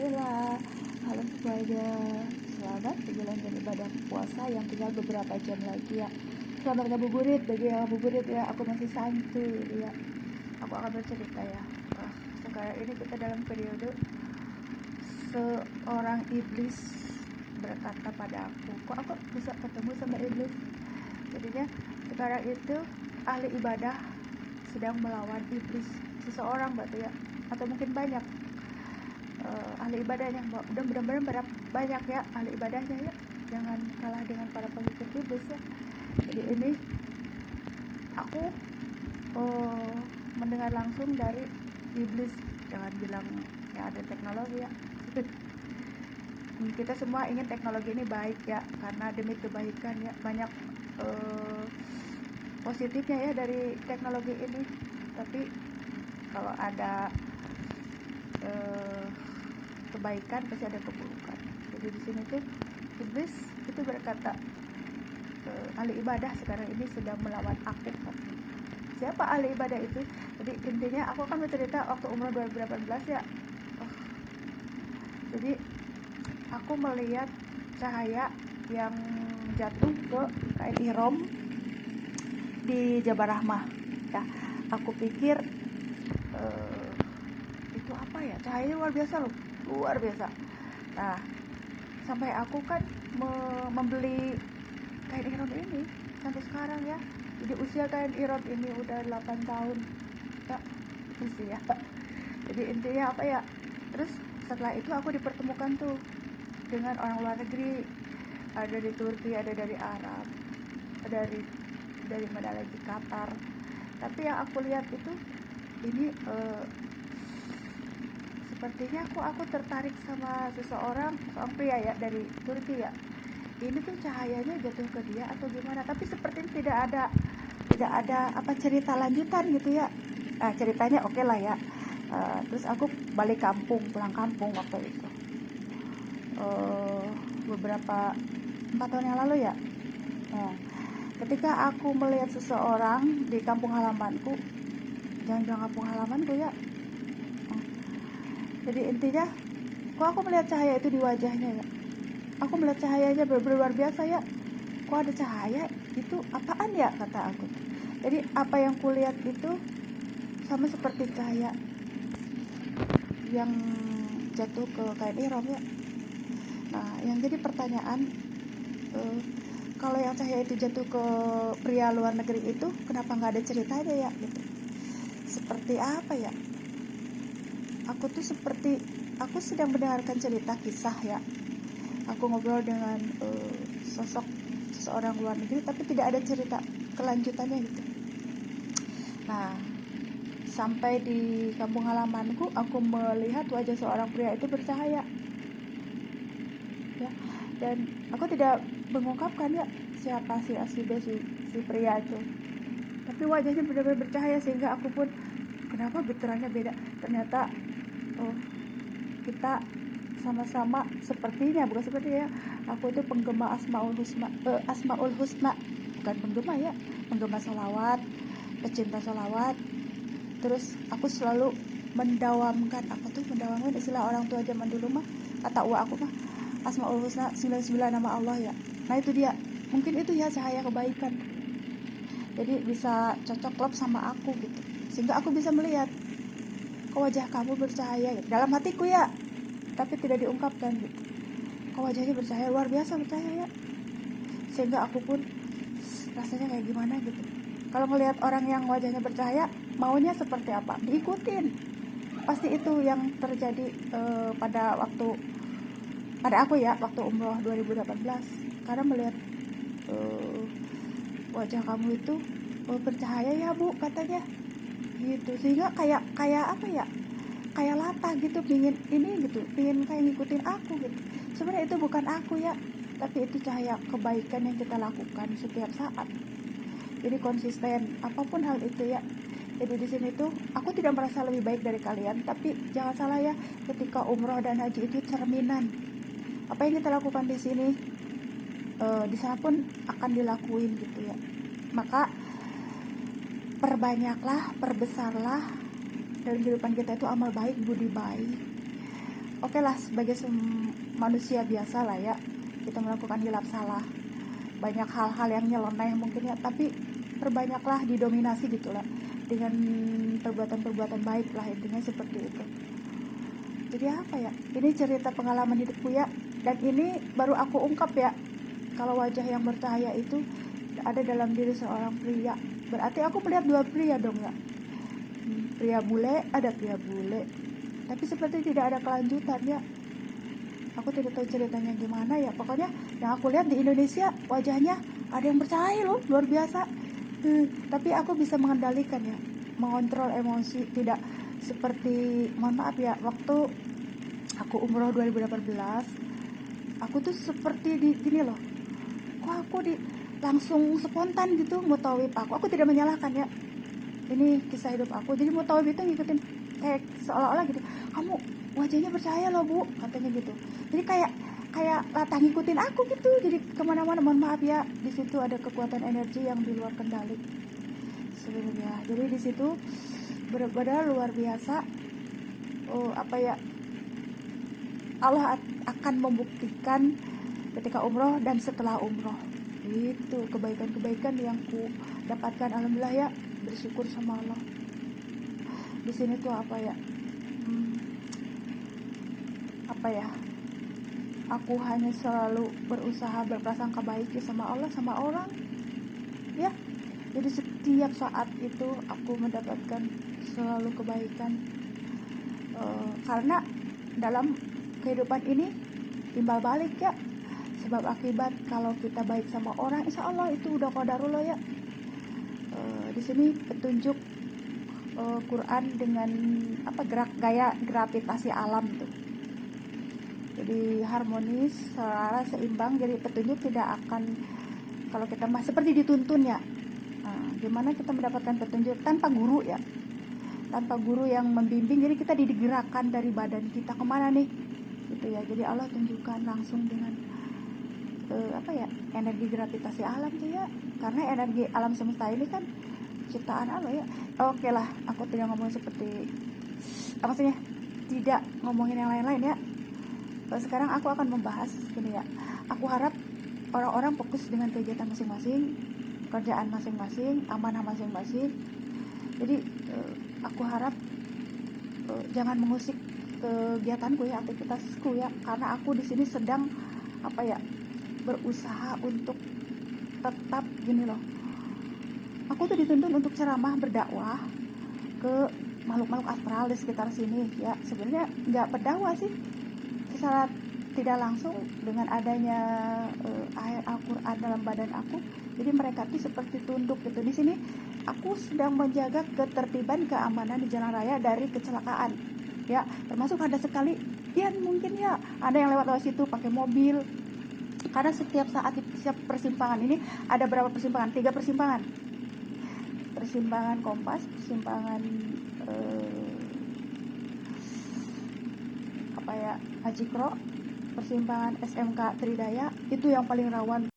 Bismillah. Halo semuanya, selamat menjalankan ibadah puasa yang tinggal beberapa jam lagi ya. Selamat ngabuburit bagi yang ngabuburit ya. Aku masih santuy ya. Aku akan bercerita ya. Sekarang ini kita dalam periode seorang iblis berkata pada aku, kok aku bisa ketemu sama iblis? Jadinya sekarang itu ahli ibadah sedang melawan iblis, seseorang batu ya, atau mungkin banyak ahli ibadahnya. Udah benar-benar banyak ya ahli ibadahnya ya, jangan kalah dengan para pengikut iblis ya. Jadi ini aku mendengar langsung dari iblis. Jangan bilang ya ada teknologi ya. Kita semua ingin teknologi ini baik ya, karena demi kebaikan ya. Banyak positifnya ya dari teknologi ini, tapi kalau ada kebaikan pasti ada keburukan. Jadi di sini tuh iblis itu berkata, ahli ibadah sekarang ini sedang melawan aku. Siapa ahli ibadah itu? Jadi intinya aku akan bercerita waktu umroh 2018 ya. Jadi aku melihat cahaya yang jatuh ke kain ihram di Jabal Rahmah ya. Aku pikir itu apa ya, cahayanya luar biasa loh, luar biasa. Nah, sampai aku kan membeli kain ihram ini sampai sekarang ya. Jadi usia kain ihram ini udah 8 tahun ya, usia. Jadi intinya apa ya, terus setelah itu aku dipertemukan tuh dengan orang luar negeri. Ada dari Turki, ada dari Arab, dari mana lagi, Qatar. Tapi yang aku lihat itu ini sepertinya aku tertarik sama seorang pria ya dari Turki ya. Ini tuh cahayanya jatuh ke dia atau gimana, tapi sepertinya tidak ada apa cerita lanjutan gitu ya. Nah, ceritanya oke lah ya. Terus aku pulang kampung waktu itu beberapa 4 tahun yang lalu ya. Nah, ketika aku melihat seseorang di kampung halamanku, jangan bilang kampung halamanku ya. Jadi intinya, kok aku melihat cahaya itu di wajahnya ya. Aku melihat cahayanya luar biasa ya. Kok ada cahaya itu, apaan ya, kata aku. Jadi apa yang kulihat itu sama seperti cahaya yang jatuh ke kain ihram ya. Nah, yang jadi pertanyaan, kalau yang cahaya itu jatuh ke pria luar negeri itu, kenapa nggak ada ceritanya ya gitu. Seperti apa ya, aku sedang mendengarkan cerita kisah ya. Aku ngobrol dengan sosok seseorang luar negeri, tapi tidak ada cerita kelanjutannya gitu. Nah, sampai di kampung halamanku, aku melihat wajah seorang pria itu bercahaya ya. Dan aku tidak mengungkapkan ya siapa si pria itu, tapi wajahnya benar-benar bercahaya sehingga aku pun, kenapa getarannya beda. Ternyata kita sama-sama sepertinya, bukan seperti ya, aku itu penggema Asmaul Husna, bukan penggema ya, penggema sholawat, pecinta sholawat. Terus aku selalu mendawamkan istilah orang tua zaman dulu mah, kata uwa aku mah, Asmaul Husna 99 nama Allah ya. Nah itu dia, mungkin itu ya cahaya kebaikan. Jadi bisa cocok klop sama aku gitu, sehingga aku bisa melihat, kok wajah kamu bercahaya gitu, dalam hatiku ya, tapi tidak diungkapkan gitu. Kok wajahnya bercahaya, luar biasa bercahaya ya, sehingga aku pun rasanya kayak gimana gitu. Kalau melihat orang yang wajahnya bercahaya, maunya seperti apa, diikutin. Pasti itu yang terjadi pada aku ya, waktu umroh 2018. Karena melihat wajah kamu itu bercahaya ya bu, katanya gitu, sehingga kayak apa ya, kayak latah gitu, pingin kayak ngikutin aku gitu. Sebenarnya itu bukan aku ya, tapi itu cahaya kebaikan yang kita lakukan setiap saat. Jadi konsisten apapun hal itu ya. Jadi di sini tuh aku tidak merasa lebih baik dari kalian, tapi jangan salah ya, ketika umroh dan haji itu cerminan. Apa yang kita lakukan di sini, di sana pun akan dilakuin gitu ya. Maka perbanyaklah, perbesarlah dalam kehidupan kita itu amal baik, budi baik. oke lah, sebagai manusia biasa lah ya, kita melakukan hilap salah, banyak hal-hal yang nyeleneh mungkin ya, tapi perbanyaklah didominasi gitulah dengan perbuatan-perbuatan baik lah, intinya seperti itu. Jadi apa ya, ini cerita pengalaman hidupku ya, dan ini baru aku ungkap ya, kalau wajah yang bercahaya itu ada dalam diri seorang pria. Berarti aku melihat dua pria dong ya, pria bule, ada pria bule, tapi seperti tidak ada kelanjutan ya. Aku tidak tahu ceritanya gimana ya, pokoknya yang aku lihat di Indonesia wajahnya ada yang bercahaya loh, luar biasa. Tapi aku bisa mengendalikan ya, mengontrol emosi, tidak seperti, mohon maaf ya, waktu aku umroh 2018, aku tuh seperti gini loh, kok aku langsung spontan gitu mau tawib. Aku tidak menyalahkan ya, ini kisah hidup aku. Jadi mau tawib itu ngikutin kayak seolah-olah gitu, kamu wajahnya percaya loh bu, katanya gitu. Jadi kayak latah ngikutin aku gitu, jadi kemana-mana. Mohon maaf ya, di situ ada kekuatan energi yang di luar kendali sebenarnya. Jadi di situ benar-benar luar biasa. Apa ya, Allah akan membuktikan ketika umroh dan setelah umroh. Itu kebaikan-kebaikan yang ku dapatkan, alhamdulillah ya, bersyukur sama Allah. Di sini tuh apa ya, aku hanya selalu berusaha berprasangka baik sama Allah, sama orang ya. Jadi setiap saat itu aku mendapatkan selalu kebaikan, karena dalam kehidupan ini timbal balik ya, sebab akibat. Kalau kita baik sama orang, insya Allah itu udah qadarullah ya. Di sini petunjuk Quran dengan gaya gravitasi alam tuh, jadi harmonis, selara, seimbang. Jadi petunjuk tidak akan, kalau kita seperti dituntun ya. Gimana kita mendapatkan petunjuk tanpa guru ya, tanpa guru yang membimbing. Jadi kita digerakkan dari badan kita kemana nih gitu ya. Jadi Allah tunjukkan langsung dengan energi gravitasi alam tuh ya, karena energi alam semesta ini kan ciptaan Allah ya. Oke lah, aku tidak ngomong seperti maksudnya tidak ngomongin yang lain-lain ya. Sekarang aku akan membahas gini ya, aku harap orang-orang fokus dengan kegiatan masing-masing, kerjaan masing-masing, amanah masing-masing. Jadi aku harap jangan mengusik kegiatanku ya, aktivitasku ya, karena aku di sini sedang berusaha untuk tetap gini loh. Aku tuh dituntun untuk ceramah, berdakwah ke makhluk-makhluk astral di sekitar sini ya. Sebenarnya nggak berdakwah sih secara tidak langsung, dengan adanya ayat Al-Quran dalam badan aku. Jadi mereka tuh seperti tunduk gitu. Di sini aku sedang menjaga ketertiban, keamanan di jalan raya dari kecelakaan ya. Termasuk ada sekali ya, mungkin ya ada yang lewat situ pakai mobil, karena setiap saat, setiap persimpangan ini ada berapa persimpangan? 3 persimpangan. Persimpangan Kompas, persimpangan Haji Kro, persimpangan SMK Tridaya, itu yang paling rawan